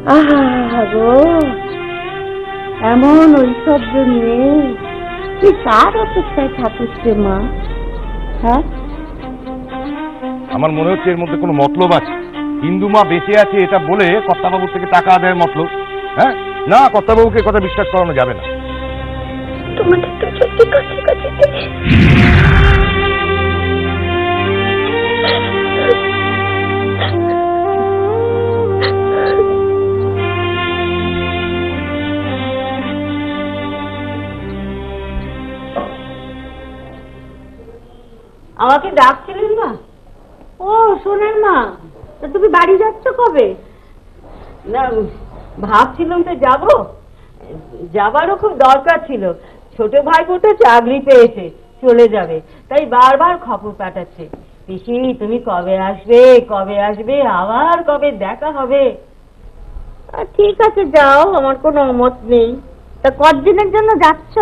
আহা গো, এমন ঐশ্বর্য নিয়ে তুই কার অপেক্ষায় থাকিস রে মা? হ্যাঁ, আমার মনে হচ্ছে এর মধ্যে কোনো মতলব আছে। হিন্দু মা বেঁচে আছে এটা বলে কর্তাবাবুর থেকে টাকা আদায়ের মতলব। হ্যাঁ না, কর্তাবাবুকে কথা বিশ্বাস করানো যাবে না। তোমাদের তো সত্যি কাছে কাছে আমাকে ডাকছিলেন না? ও সোনার মা, তা তুমি বাড়ি যাচ্ছ কবে? না, ভাবছিলাম তো যাবো, যাবারও খুব দরকার ছিল। ছোট ভাইপোটা চাকরি পেয়েছে, চলে যাবে, তাই বারবার খবর পাঠাচ্ছে, পিসি তুমি কবে আসবে, কবে আসবে, আবার কবে দেখা হবে। ঠিক আছে যাও, আমার কোনো অমত নেই। তা কতদিনের জন্য যাচ্ছ?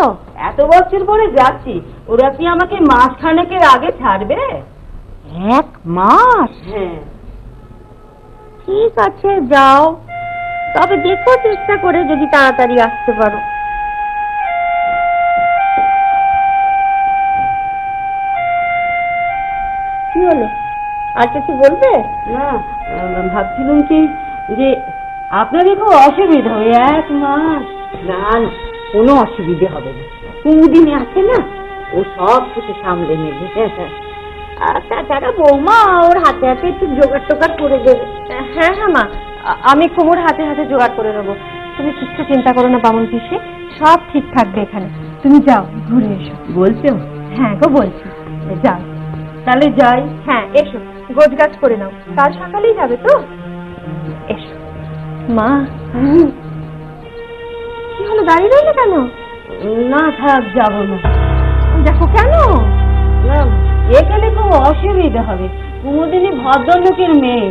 এত বছর পরে যাচ্ছি, ওরা কি আমাকে মাসখানেকের আগে ছাড়বে? 1 মাস? হ্যাঁ। ঠিক আছে যাও, তবে দেখো চেষ্টা করে যদি তাড়াতাড়ি আসতে পারো। কি হলো, আর কিছু বলবে? না, ভাবছিলাম কি যে আপনাদের খুব অসুবিধা হবে 1 মাস। না না, কোনো অসুবিধে হবে না। কুমুদিনী আছে না, ও সব কিছু সামলে নেবে। আর তাছাড়া বৌমা ওর হাতে হাতে একটু জোগাড় টোগাড় করে দেবে। হ্যাঁ হ্যাঁ মা, আমি কুমুর হাতে হাতে জোগাড় করে নেবো। তুমি কিচ্ছু চিন্তা করো না বামন পিসি, সব ঠিক থাকবে এখানে। তুমি যাও, ঘুরে এসো। বলছো? হ্যাঁ গো বলছি, যাও। তাহলে যাই। হ্যাঁ এসো, গোছ গাছ করে নাও, কাল সকালেই যাবে তো। এসো মা। কি হলো, দাঁড়িয়ে রইলে কেন? না থাক, যাবো না। দেখো কেন? না, এখানে খুব অসুবিধা হবে। কুমুদিনী ভদ্রলোকের মেয়ে,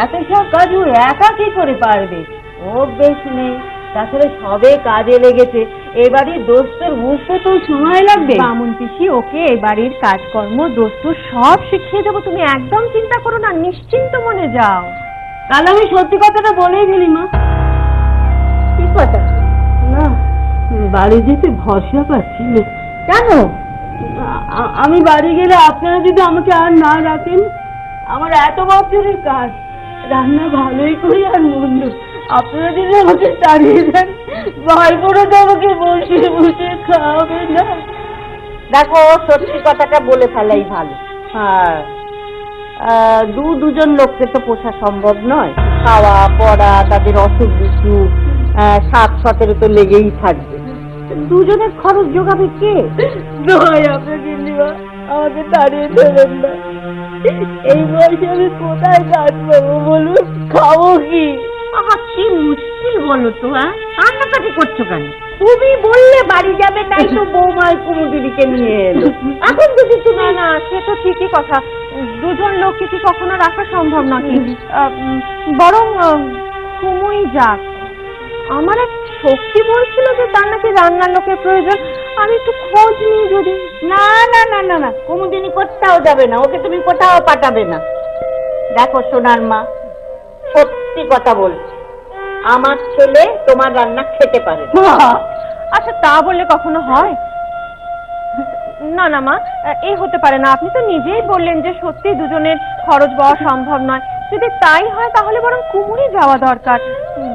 এত সব কাজ ও একা কি করে পারবে? ও বেশ নেই, তাছাড়া সবে কাজে লেগেছে, এবারে দোস্তের বুঝতে তো সময় লাগবে। বামন পিসি ওকে এ বাড়ির কাজকর্ম দোস্ত সব শিখিয়ে দেবো, তুমি একদম চিন্তা করো না, নিশ্চিন্ত মনে যাও। তাহলে আমি সত্যি কথাটা বলেই ফেলি মা। কি কথা? না, বাড়ি যেতে ভরসা পাচ্ছি না। কেন? আমি বাড়ি গেলে আপনারা যদি আমাকে আর না রাখেন, আমার এত বছরের কাজ, রান্না ভালোই করি আর মন্দ, আপনারা যদি আমাকে তাড়িয়ে দেন, ভাইপোরা তো আমাকে বসে বসে খাওয়াবে না। দেখো, সত্যি কথাটা বলে ফেলাই ভালো। হ্যাঁ, দুজন লোককে তো পোষা সম্ভব নয়। খাওয়া পড়া, তাদের অসুখ বিসুখ, 7-17 তো লেগেই থাকবে। দুজনের খরচ জোগাবে কে? নয় আপনাকে দিবা, আমাকে তাড়িয়ে দেবেন না। এই বয়সে আমি কোথায় কাজ পাবো বলুন, খাবো কি? কি মুশকিল বলো তো। কান্নাকাটি করছো কেন? তুমি বললে বাড়ি যাবে, তাই তো বৌমা কুমুদিনীকে নিয়ে এলো। এখন যদি তুমি... না না, সে তো ঠিকই কথা, দুজন লোককে কি কখনো রাখা সম্ভব নাকি? বরং কুমুই যাক। আমার এক শক্তি বলছিল যে তার নাকি রান্নার লোকের প্রয়োজন, আমি একটু খোঁজ নিই যদি। না না না না না, কুমুদিনী কোথাও যাবে না, ওকে তুমি কোথাও পাঠাবে না। দেখো সোনার মা, সত্যি কথা বলছি, আমার ছেলে তোমার রান্না খেতে পারে। আচ্ছা তা বললে কখনো হয়? না না মা, এই হতে পারে না। আপনি তো নিজেই বললেন যে সত্যি দুজনের খরচ পাওয়া সম্ভব নয়। যদি তাই হয় তাহলে বরং কুমুরই যাওয়া দরকার।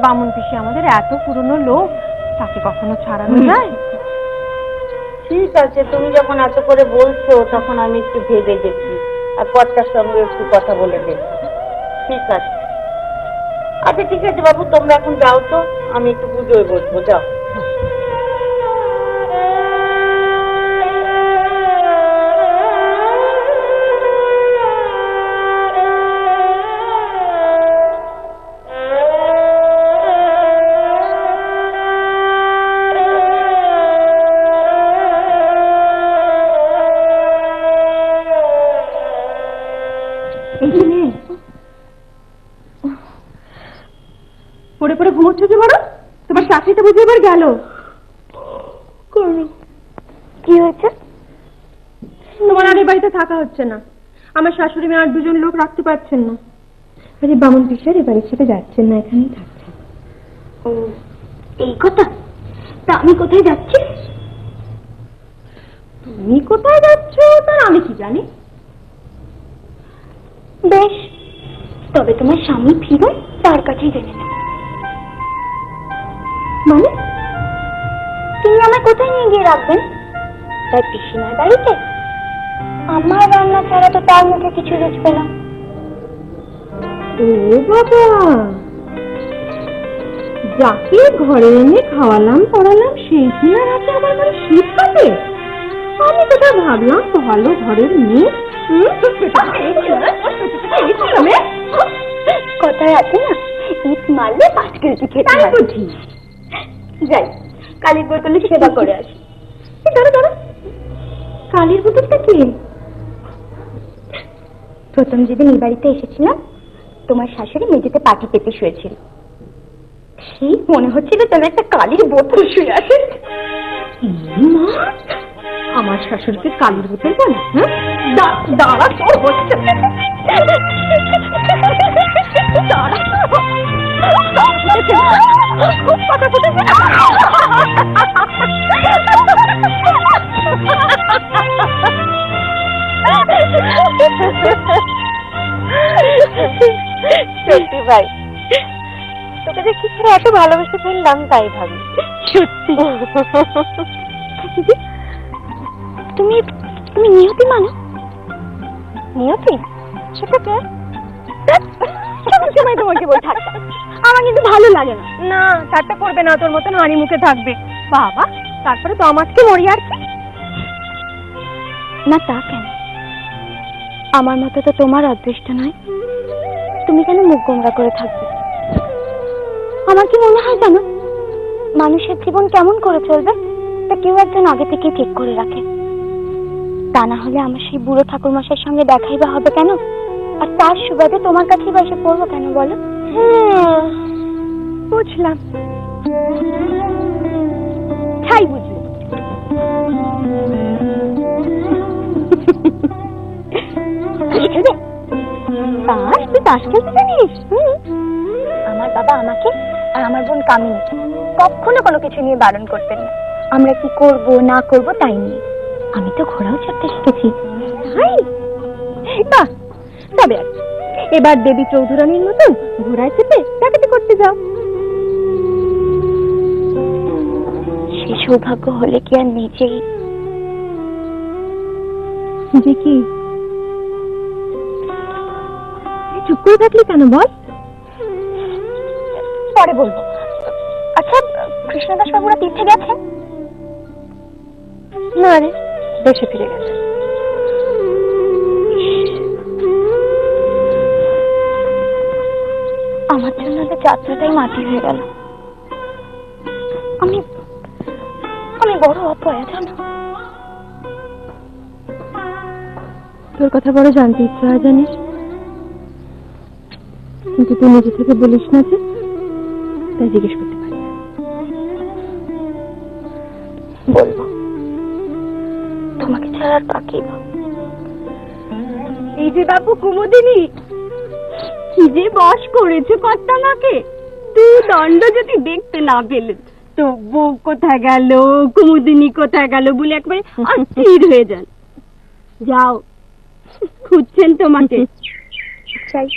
বামন পিসি আমাদের এত পুরনো লোক, তাকে কখনো ছাড়ানো যায়? ঠিক আছে, তুমি যখন এত করে বলছো তখন আমি একটু ভেবে দেখি, আর কর্তার সঙ্গে একটু কথা বলে দেখি। ঠিক আছে, আচ্ছা ঠিক আছে বাবু, তোমরা এখন যাও তো, আমি একটু পুজোয় বসবো। যাও। পড়ে পড়ে ঘুমোচ্ছ যে বড়, তোমার চাকরিটা বুঝে এবার গেল। কি হয়েছে? তোমার আর এই বাড়িতে থাকা হচ্ছে না। আমার শাশুড়ি মেয়ে আর দুজন লোক রাখতে পারছেন না। আরে বামন পিসি এ বাড়ি ছেড়ে যাচ্ছেন না, এখানেই থাকছেন। ও এই কথা, তা আমি কোথায় যাচ্ছি? তুমি কোথায় যাচ্ছ তার আমি কি জানি। বেশ, তবে তোমার স্বামী ফিরুন, তার কাছেই জেনে নেব। মানে তিনি আমায় কোথায় নিয়ে গিয়ে রাখবেন? তার পিসিমার বাড়িতে? আমার রান্না ছাড়া তো তার মুখে কিছু রুচবে না। ও বাবা, যাকে ঘরে এনে খাওয়ালাম পড়ালাম সেই কিনা রাতে আমার ঘরে শীত কাটে? আমি তো ভাবলাম ভালো ঘরের মেয়ে। কথায় আছে না, ইট মারলে 5 কেজি খেতে হয়। বুঝি যাই, কালীর বোতলে সেবা করে আসি। দাঁড়া, কালীর বোতলটা কি? প্রথম যেদিন এই বাড়িতে এসেছিলাম, তোমার শাশুড়ি মেঝেতে পাটি পেতে শুয়েছিল। সেই মনে হচ্ছিল তুমি একটা কালীর বোতল শুয়ে আছে। আমার শাশুড়িকে কালীর বোতল বলে? দাঁড়া, তোর হচ্ছে খুব কথা ফুটেছে। সত্যি ভাই, তোকে যে কি করে এত ভালোবেসে ফেললাম তাই ভাবি। সত্যি তুমি তুমি নিয়তি মানো? নিয়তি? সেটা কে? সময় তোমাকে বল ঠাট্টা, আমার কিন্তু ভালো লাগে না। না, ঠাট্টা করবে না, তোর মতন হাঁড়ি মুখে থাকবে। বাবা, তারপরে তো আমাকে মরি আর কি। না তা কেন, আমার মতো তো তোমার অদৃষ্ট নয়। তুমি কেন মুখ গোমরা করে থাকবে? আমার কি মনে হয় জানো, মানুষের জীবন কেমন করে চলবে তা কেউ একজন আগে থেকে ঠিক করে রাখে। তা না হলে আমার সেই বুড়ো ঠাকুরমশাইয়ের সঙ্গে দেখাই বা হবে কেন? আর তার সুবাদে তোমার কাছে বা এসে পড়বো কেন বলো? বুঝলাম। তাই বুঝলে? তুই তাস খেলতে জানিস? আমার বাবা আমাকে আর আমার বোন কামিনী কখনো কোনো কিছু নিয়ে বারণ করতেন না। আমরা কি করব না করব তাই নিয়ে। আমি তো ঘোড়াও চড়তে শিখেছি। বাহ, তবে এবার দেবী চৌধুরানীর মতন ঘোড়ায় চেপে ডাকাতি করতে যাও। সেই সৌভাগ্য হলে কি আর নিজেই কি চুপ করে থাকলি কেন বল? পরে বলবো। আচ্ছা, কৃষ্ণদাস বাবুরা তীর্থে গেছেন? না রে, দেশে ফিরে গেছে। আমার জন্য তো যাত্রাটাই মাটি হয়ে গেল। আমি আমি বড় অপয়া জানো। তোর কথা বড় জানতে ইচ্ছা হয় জানিস, কিন্তু তুই নিজে থেকে বলিস না যে, তাই জিজ্ঞেস করতে পারি। বলবো, তোমাকে ছাড়া আর কাকে বা? এই যে বাবু কুমুদিনী, কি যে বস করেছে কর্তামাকে, তুই দণ্ড যদি দেখতে না পেলে তো বউ কোথায় গেল, কুমুদিনী কোথায় গেল বলে একবারে অস্থির হয়ে যান। যাও, খুঁজছেন তোমাকে। চাই।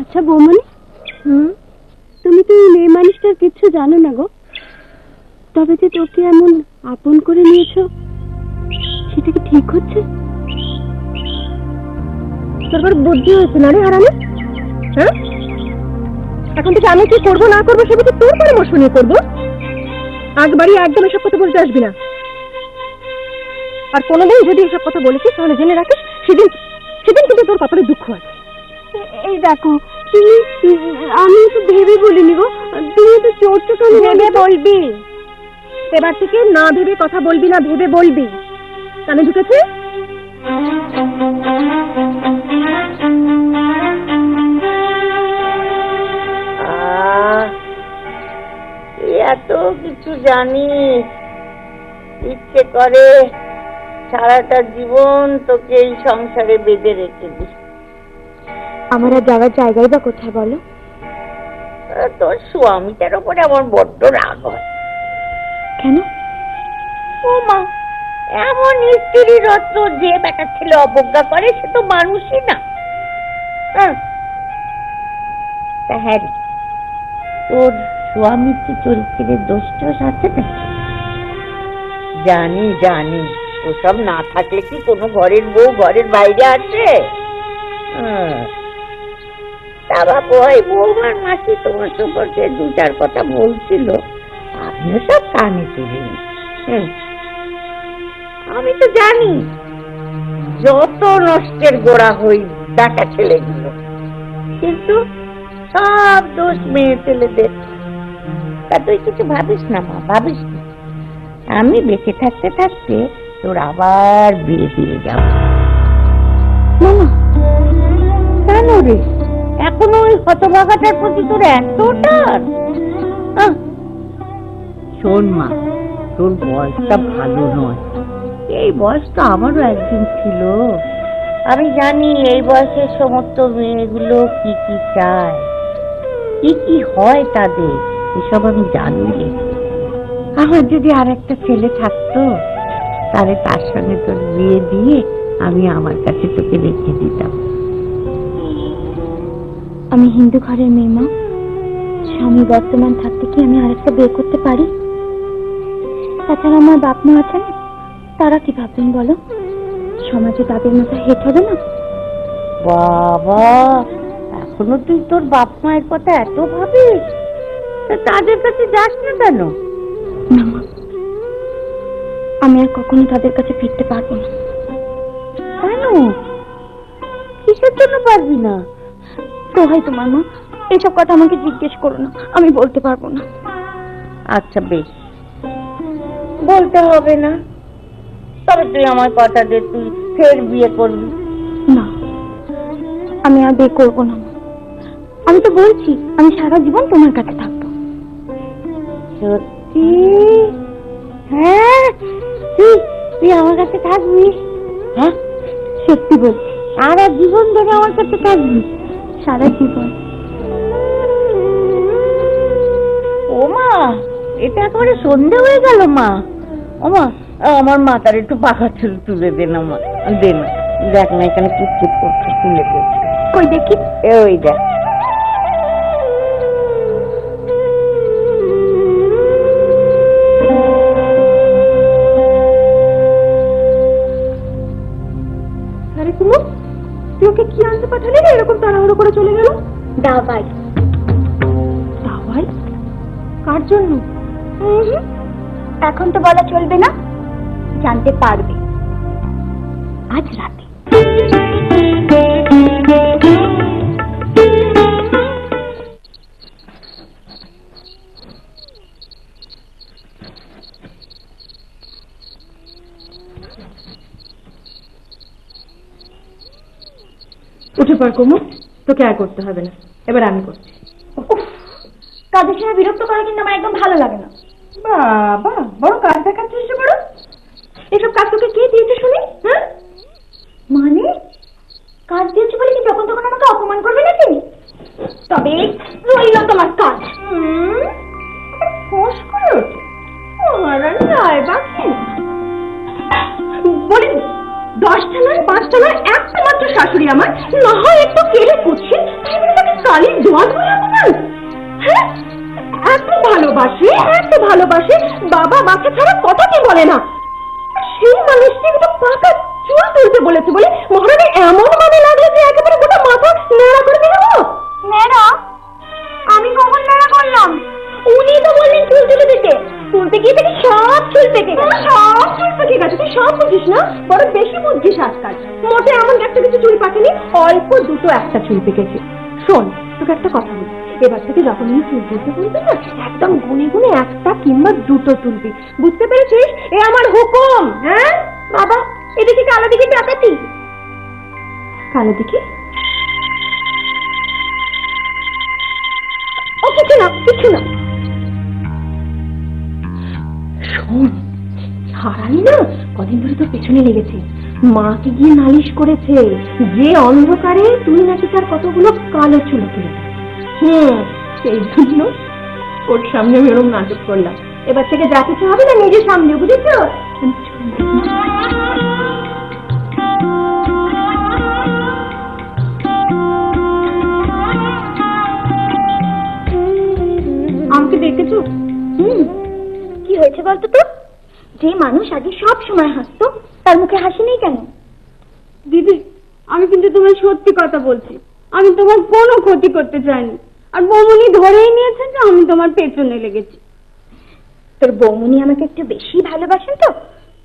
আচ্ছা বৌমনি, তুমি তো এই মেয়ে মানুষটার কিছু জানো না গো, তবে যে তোকে এমন আপন করে নিয়েছো সেটা কি ঠিক হচ্ছে? তোর বুদ্ধি হয়েছে না রে হারামি? হ্যাঁ, এখন থেকে আমি কি করবো না করবো সেটা তোর পরামর্শ নিয়ে করবো। একবারই একদম এসব কথা বলতে আসবি না, আর কোনোদিন যদি এসব কথা বলেছিস তাহলে জেনে রাখিস সেদিন সেদিন কিন্তু তোর কপালে দুঃখ আছে। এই দেখো, তুমি আমি তো ভেবে বলিনি গো, তুমি তো চোর চোর ভেবে বলবি। এবার থেকে না ভেবে কথা বলবি না, ভেবে বলবি। কানে ঢুকেছে? এত কিছু জানি, ইচ্ছে করে সারাটা জীবন তোকে এই সংসারে বেঁধে রেখে দিই, আমার আর যাওয়ার জায়গাই বা কোথায় বলো? তোর স্বামীটার উপরে আমার বড্ড রাগ হয়। কেন? ও মা, এমন স্ত্রী রত্ন যে বেটা ছেলে অবজ্ঞা করে সে তো মানুষই না। তা হ্যাঁ রে, তোর স্বামীর কি চরিত্রের দোষ টোষ আছে না? জানি জানি, ওসব না থাকলে কি কোনো ঘরের বউ ঘরের বাইরে আছে? তা বাবু, ওই বৌমার মাসি তোমার সম্পর্কে 2-4 কথা বলছিল, আমিও সব কানে তুলিনি। আমি তো জানি যত নষ্টের গোড়া হই ডাকা ছেলেগুলো, কিন্তু সব দোষ মেয়ে ছেলেদের। তা তুই কিছু ভাবিস না মা, ভাবিস না। আমি বেঁচে থাকতে থাকতে তোর আবার বিয়ে দিয়ে যাব। কেন রে, এখনো ওই হতভাগাটার প্রতি তোর এতটা? শোন মা, তোর বয়সটা ভালো নয়, এই বয়সটা আমারও একদিন ছিল। আমি জানি এই বয়সের সমস্ত মেয়েগুলো কি কি চায়, কি কি হয় তাদের, এসব আমি জানি রে। আমার যদি আর একটা ছেলে থাকতো, তাহলে তার সঙ্গে তোর বিয়ে দিয়ে আমি আমার কাছে তোকে রেখে দিতাম। আমি হিন্দু ঘরের মেয়ে মা, স্বামী বর্তমান থাকতে কি আমি আরেকটা বিয়ে করতে পারি? তাছাড়া আমার বাপ মা আছেন, তারা কি ভাববেন বলো? সমাজে তাদের মতো হেট হবে না? বাবা, এখনো তুই তোর বাপ মায়ের কথা এত ভাবিস? তাদের কাছে যাস না কেন? না মা, আমি আর কখনো তাদের কাছে ফিরতে পারবো না। কেন? কিসের জন্য পারবি না? দোহাই তোমার মা, এইসব কথা আমাকে জিজ্ঞেস করো না, আমি বলতে পারবো না। আচ্ছা বেশ, বলতে হবে না। তবে তুই আমার কথা দে, তুই ফের বিয়ে করবি? না, আমি আর বিয়ে করবো না মা। আমি তো বলছি আমি সারা জীবন তোমার কাছে থাকবো। সত্যি? হ্যাঁ, তুই আমার কাছে থাকবি? হ্যাঁ, সত্যি বলছি। সারা জীবন ধরে আমার কাছে থাকবি? সারা জীবন। ও মা, এটা একেবারে সন্ধে হয়ে গেল মা। ও মা, আমার মাথার একটু পাখা তুলে দে না মা, দে না। দেখ না, এখানে কিটকিট করছে, তুলে দে। কই দেখি? ওই দেখ। আরে কুমু, তুই ওকে কি আনতে পাঠালি রে এরকম তাড়াহুড়ো করে চলে গেল? দাওয়াই। দাওয়াই? কার জন্য? এখন তো বলা চলবে না, জানতে পারবে আজ রাতে। উঠে পড় কুমু, তোকে আর করতে হবে না, এবার আমি করছি। কাজের সময় বিরক্ত করা কিন্তু আমার একদম ভালো লাগে না। বাবা, বড় কাজ দেখার চেষ্টা করো। এসব কাজ তোকে কে দিয়েছে শুনি? হ্যাঁ, মানে কাজ দিয়েছি বলে কি যখন তখন আমাকে অপমান করবে নাকি? তবে রইল তোমার কাজ। ফোঁস করে ওঠে মহারানী রায়বাকি। বলি 10টা নয় 5টা নয়, একটা মাত্র শাশুড়ি আমার, না হয় একটু কেড়ে কুচ্ছে, তাকে কালির দোয়াত বলে অপমান? হ্যাঁ, এত ভালোবাসে, এত ভালোবাসে, বাবা মাকে ছাড়া কথা কি বলে না। সেই মানুষটি একটু পাকা চুল তুলতে বলেছে বলে মহারানী এমন মানে লাগলো যে একেবারে গোটা মাথা নেড়া করে দিল। নেড়া? আমি কখন নেড়া করলাম? উনি তো বললেন চুল তুলে দিতে। তুলতে গিয়ে দেখি সব চুল পেকে গেছে। সব চুল পেকে গেছে? তুই সব বুঝিস না, বড় বেশি বুঝিস আজকাল। মোটে এমন একটা কিছু চুল পাকেনি, অল্প দুটো একটা চুল পেকেছে। শোন, তোকে একটা কথা বলি, এবার থেকে যখন আমি চুল তুলতে বলবি না, একদম গুনে গুনে একটা কিংবা দুটো তুলবি, বুঝতে পেরেছিস? এ আমার হুকুম। হ্যাঁ বাবা, এদিকে কালো দিকে ডাকাতি। কালো দিকে? ও কিছু না, কিছু না। শোন, হারানি না কদিন ধরে তোর পেছনে লেগেছে, মাকে গিয়ে নালিশ করেছে যে অন্ধকারে তুই নাকি তার কতগুলো কালো চুল তুলে। সেই জন্য ওর সামনে এরকম নাটক করলাম। এবার থেকে যা কিছু হবে না নিজের সামনে, বুঝেছ? আমাকে দেখেছো? কি হয়েছে বলতো তোর? যে মানুষ আগে সব সময় হাসতো তার মুখে হাসি নেই কেন? দিদি, আমি কিন্তু তোমার সত্যি কথা বলছি, আমি তোমার কোনো ক্ষতি করতে চাইনি। আর বৌমনি ধরেই নিয়েছে যে আমি তোমার পেছনে লেগেছি। তোর বৌমনি আমাকে একটু বেশি ভালোবাসেন তো,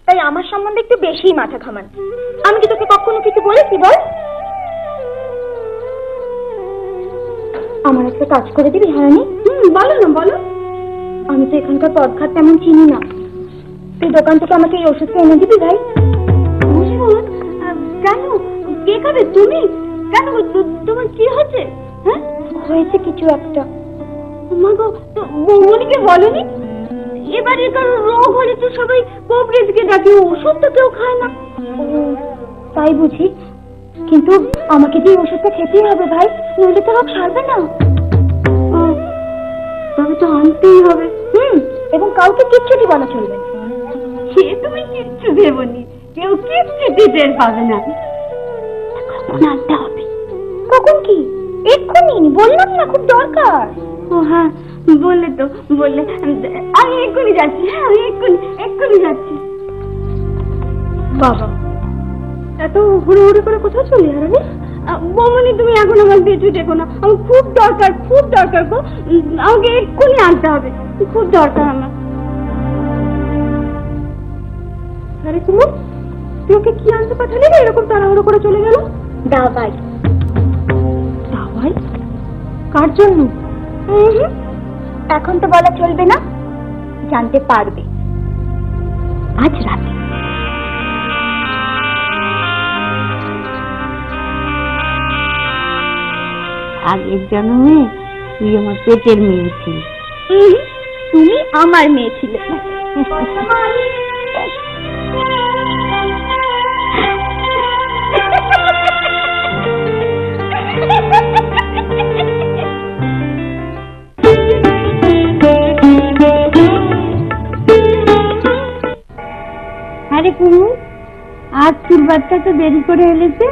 তাই আমার সম্বন্ধে একটু বেশি মাথা ঘামান। আমি কি তোকে কখনো কিছু বলেছি বল? আমার একটা কাজ করে দিবি হারানি? বলো না, বলো। আমি তো এখানকার পদঘাট তেমন চিনি না, তুই দোকান থেকে আমাকে এই ওষুধটা এনে দিবি ভাই। ওষুধ? কেন? কে খাবে? তুমি? কেন? তোমার কি হয়েছে? হ্যাঁ, হয়েছে কিছু একটা। মা গো, তো বৌমনিকে বলনি? এবারে কারো রোগ হলে তো সবাই কবরেজকে ডাকে, ওষুধ তো কেউ খায় না। তাই বুঝি, কিন্তু আমাকে যে ওষুধটা খেতেই হবে ভাই, নইলে তো রোগ সারবে না। তবে তো আনতেই হবে। এবং কাউকে কিচ্ছু দিবা না, চলবে না। সে তুমি কিচ্ছু দেবনি, কেউ কিচ্ছু দিতে পাবে না। কখন আনতে হবে? কখন? কি এক্ষুনি? বললাম না খুব দরকার। ও হ্যাঁ, বললে তো, বললে। আমি এক্ষুনি যাচ্ছি। হ্যাঁ, আমি এক্ষুনি যাচ্ছি। বাবা, এত হুড়োহুড়ি করে কোথাও চলে হারানি? বৌমনি, তুমি এখন আমার পেছু দেখো না, আমার খুব দরকার, খুব দরকার গো। আমাকে এক্ষুনি আনতে হবে, খুব দরকার আমার। আরে কুমুর, তুই ওকে কি আনতে পাঠালি না এরকম তাড়াহুড়ো করে চলে গেল? দাওয়াই। দাওয়াই? কার জন্য? এখন তো বলা চলবে না, জানতে পারবে আজ রাতে। আগের জন্মে তুই আমার পেটের মেয়ে ছিলি। তুমি আমার মেয়ে ছিলে। আরে কুমু, আজ চুলবারটা তো দেরি করে এলেছে,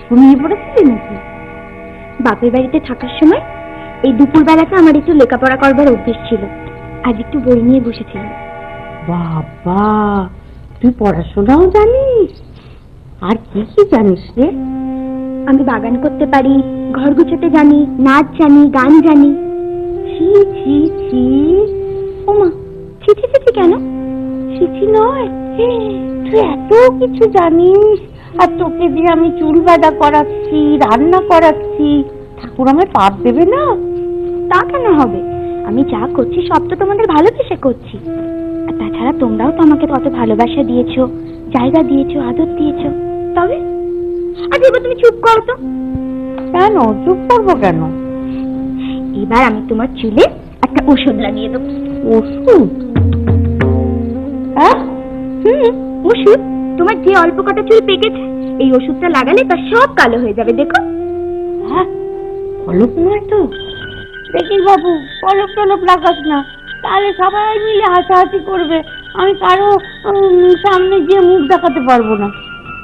ঘুমিয়ে পড়েছিলি নাকি? বাপের বাড়িতে থাকার সময় এই দুপুর বেলাটা আমার একটু লেখাপড়া করবার অভ্যেস ছিল, আজ একটু বই নিয়ে বসেছিলাম। বাবা, তুই পড়াশোনাও জানিস? আর কি কি জানিস রে? আমি বাগান করতে পারি, ঘর গুছাতে জানি, নাচ জানি, গান জানি। ছি ছি ছি। ওমা, ছি ছি ছি কেন? ছি ছি নয়, তুই এত কিছু জানিস, আর তোকে দিয়ে আমি চুল বাঁধা করাচ্ছি, রান্না করাচ্ছি, ঠাকুর আমায় পাপ দেবে না? তা কেন হবে? আমি যা করছি সব তো তোমাদের ভালোবেসে করছি। আর তাছাড়া তোমরাও তো আমাকে কত ভালোবাসা দিয়েছো, জায়গা দিয়েছো, আদর দিয়েছো। তবে আজ এবার তুমি চুপ করো তো। কেন চুপ করবো কেন? এবার আমি তোমার চুলে একটা ওষুধ লাগিয়ে দেবো। ওষুধ? হ্যাঁ, ওষুধ। তোমার যে অল্প কটা চুল পেকেছে, এই ওষুধটা লাগালে তা সব কালো হয়ে যাবে, দেখো। হ্যাঁ, পলক নয় তো? দেখিস বাবু, পলক টলক লাগাস না, তাহলে সবাই মিলে হাসাহাসি করবে, আমি কারো সামনে গিয়ে মুখ দেখাতে পারবো না।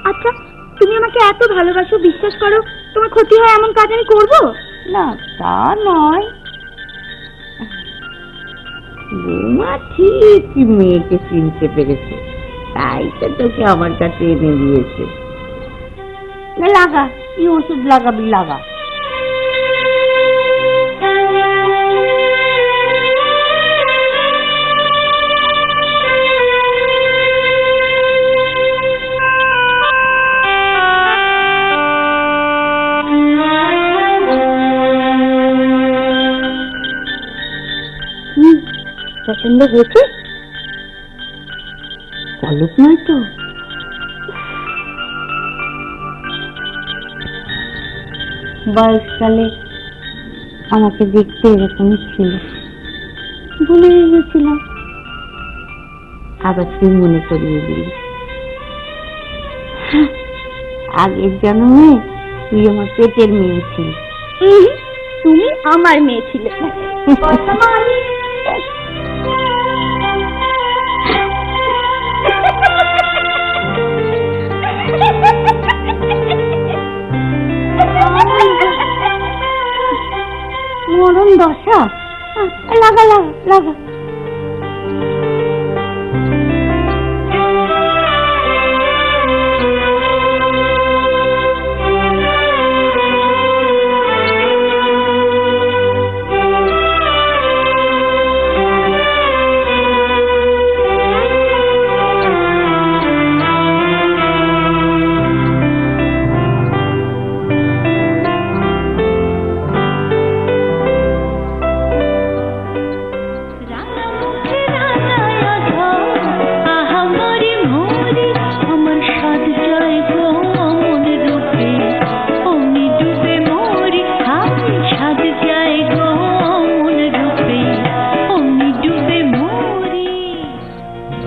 আচ্ছা, তুমি আমাকে এত ভালোবাসো, বিশ্বাস করো, তোমার ক্ষতি হয় এমন কাজ আমি করবো না? তা নয়, বৌমা ঠিকই মেয়েকে চিনতে পেরেছে, তাই তো তোকে আমার কাছে এনে দিয়েছে। লাগা, কি ওষুধ লাগাবি লাগা। পছন্দ হয়েছে? পলক নয় তো? বয়সকালে আমাকে দেখতে এরকমই ছিল, ভুলে গেছিলাম। আবার তুই মনে করিয়ে দিলি। আগের জন্মে তুই আমার পেটের মেয়ে ছিলি। তুমি আমার মেয়ে ছিলে। মরণ দশা, লাগা লাগা লাগা।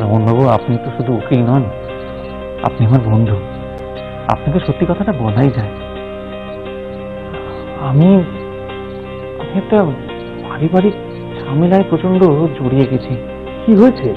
রমনবাবু, আপনি তো শুধু উকিল নন, আপনি আমার বন্ধু। আপনাকে সত্যি কথাটা বলাই যায়। আমি একটা পারিবারিক ঝামেলায় প্রচন্ড জড়িয়ে গেছি। কি হয়েছে?